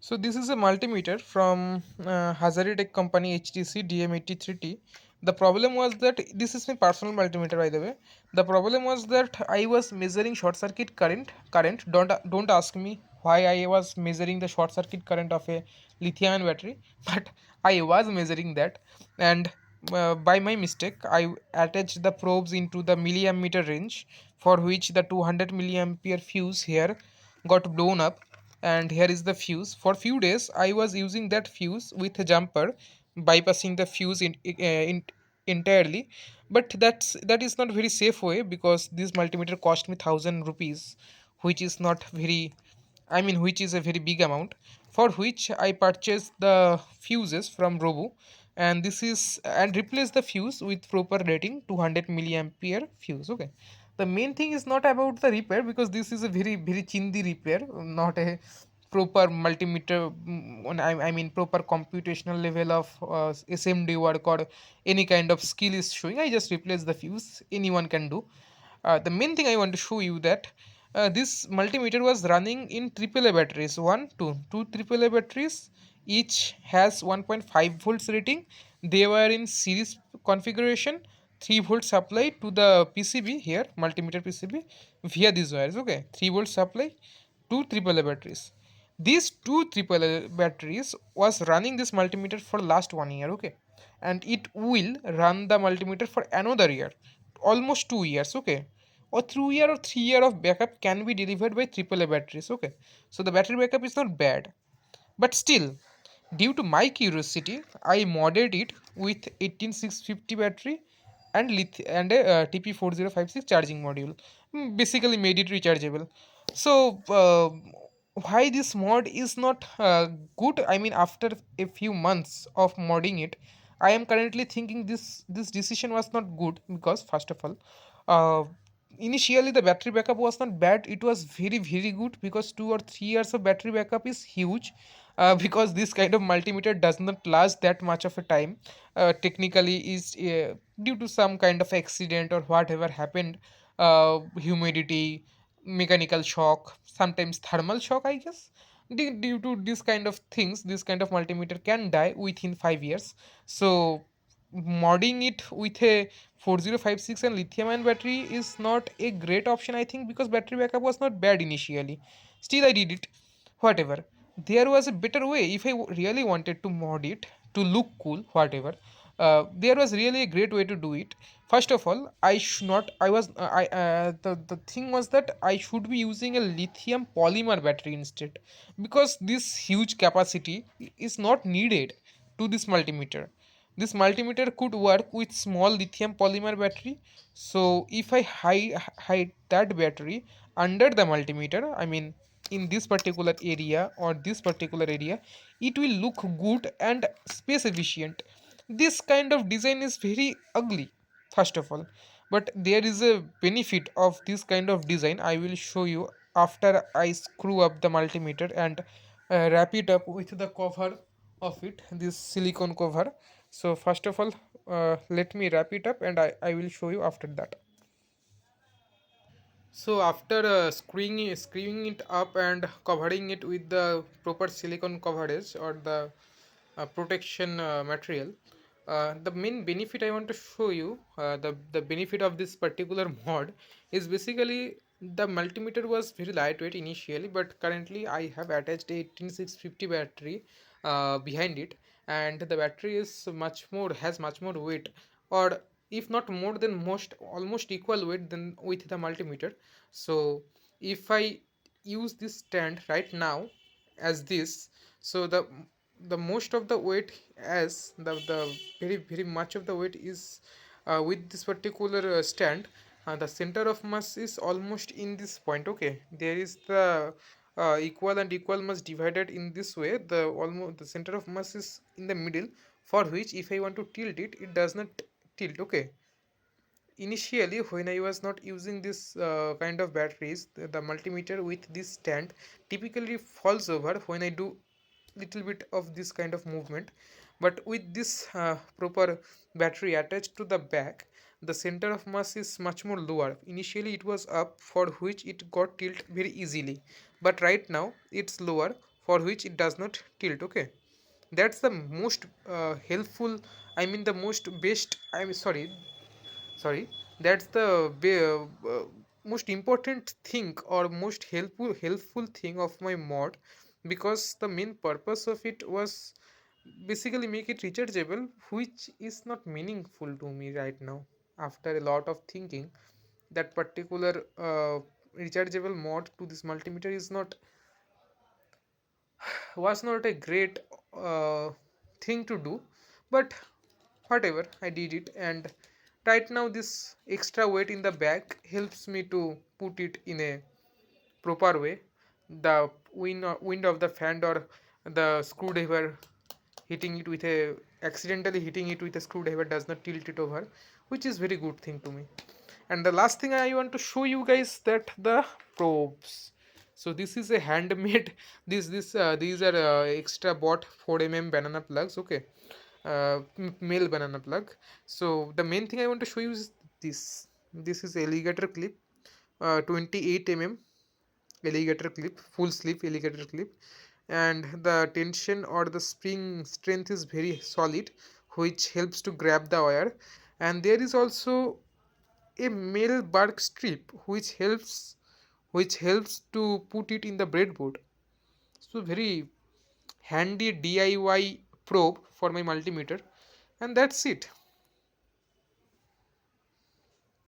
So this is a multimeter from Hazari Tech company HTC DM83T. The problem was that this is my personal multimeter, by the way. The problem was that I was measuring short circuit current. Don't ask me why I was measuring the short circuit current of a lithium battery, but I was measuring that, and by my mistake I attached the probes into the milliammeter range, for which the 200 milliampere fuse here got blown up. And here is the fuse. For few days I was using that fuse with a jumper, bypassing the fuse entirely. But that is not very safe way, because this multimeter cost me 1000 rupees, which is not very, I mean, which is a very big amount, for which I purchased the fuses from Robo, and this is and replace the fuse with proper rating 200 milliampere fuse. Okay, the main thing is not about the repair, because this is a very chindi repair, not a proper multimeter. I mean proper computational level of SMD work or any kind of skill is showing. I just replace the fuse. Anyone can do. The main thing I want to show you that this multimeter was running in AAA batteries. Two AAA batteries, each has 1.5 volts rating. They were in series configuration. 3 volt supply to the PCB here, multimeter PCB, via these wires. Okay, 3 volt supply, two AAA batteries. These two AAA batteries was running this multimeter for last 1 year. Okay, and it will run the multimeter for another year, almost 2 years. Okay, or 2 year or 3 year of backup can be delivered by AAA batteries. Okay, so the battery backup is not bad, but still, due to my curiosity, I modded it with 18650 battery and a TP4056 charging module. Basically made it rechargeable. So why this mod is not good? I mean, after a few months of modding it, I am currently thinking this decision was not good, because first of all, uh, initially the battery backup was not bad. It was very good, because 2 or 3 years of battery backup is huge. Because this kind of multimeter does not last that much of a time. Technically is due to some kind of accident or whatever happened, humidity, mechanical shock, sometimes thermal shock, I guess. Due to this kind of things, this kind of multimeter can die within 5 years. So modding it with a 4056 and lithium ion battery is not a great option, I think, because battery backup was not bad initially. Still I did it. Whatever, there was a better way. If I really wanted to mod it to look cool, whatever, there was really a great way to do it. First of all, I should not I was I the thing was that I should be using a lithium polymer battery instead, because this huge capacity is not needed to this multimeter. This multimeter could work with small lithium polymer battery. So if I hide that battery under the multimeter, I mean in this particular area or this particular area, it will look good and space efficient. This kind of design is very ugly, first of all, but there is a benefit of this kind of design. I will show you after I screw up the multimeter and wrap it up with the cover of it, this silicone cover. So first of all, let me wrap it up, and I will show you after that. So after screwing it up and covering it with the proper silicone coverage or the protection material, the main benefit I want to show you, the benefit of this particular mod is basically the multimeter was very lightweight initially, but currently I have attached a 18650 battery behind it, and the battery is has much more weight, or if not more than most almost equal weight than with the multimeter. So if I use this stand right now as this, so the most of the weight, as the very much of the weight is with this particular stand. The center of mass is almost in this point. Okay, there is the equal and equal mass divided in this way. The center of mass is in the middle, for which if I want to tilt it, it does not tilt. Okay, initially when I was not using this kind of batteries, the multimeter with this stand typically falls over when I do little bit of this kind of movement. But with this proper battery attached to the back, the center of mass is much more lower. Initially it was up, for which it got tilt very easily, but right now it's lower, for which it does not tilt. Okay, that's the most helpful, I mean the most best, I'm sorry, that's the most important thing or most helpful thing of my mod, because the main purpose of it was basically make it rechargeable, which is not meaningful to me right now. After a lot of thinking, that particular rechargeable mod to this multimeter is not, was not a great uh, thing to do, but whatever, I did it. And right now this extra weight in the bag helps me to put it in a proper way. The wind of the fan or the screwdriver hitting it with a accidentally hitting it with a screwdriver does not tilt it over, which is very good thing to me. And the last thing I want to show you guys that the probes. So this is a handmade these are extra bought 4 banana plugs. Okay, male banana plug. So the main thing I want to show you is this is alligator clip, 28 alligator clip, full sleeve alligator clip, and the tension or the spring strength is very solid, which helps to grab the wire. And there is also a male bark strip which helps to put it in the breadboard. So very handy DIY probe for my multimeter, and that's it.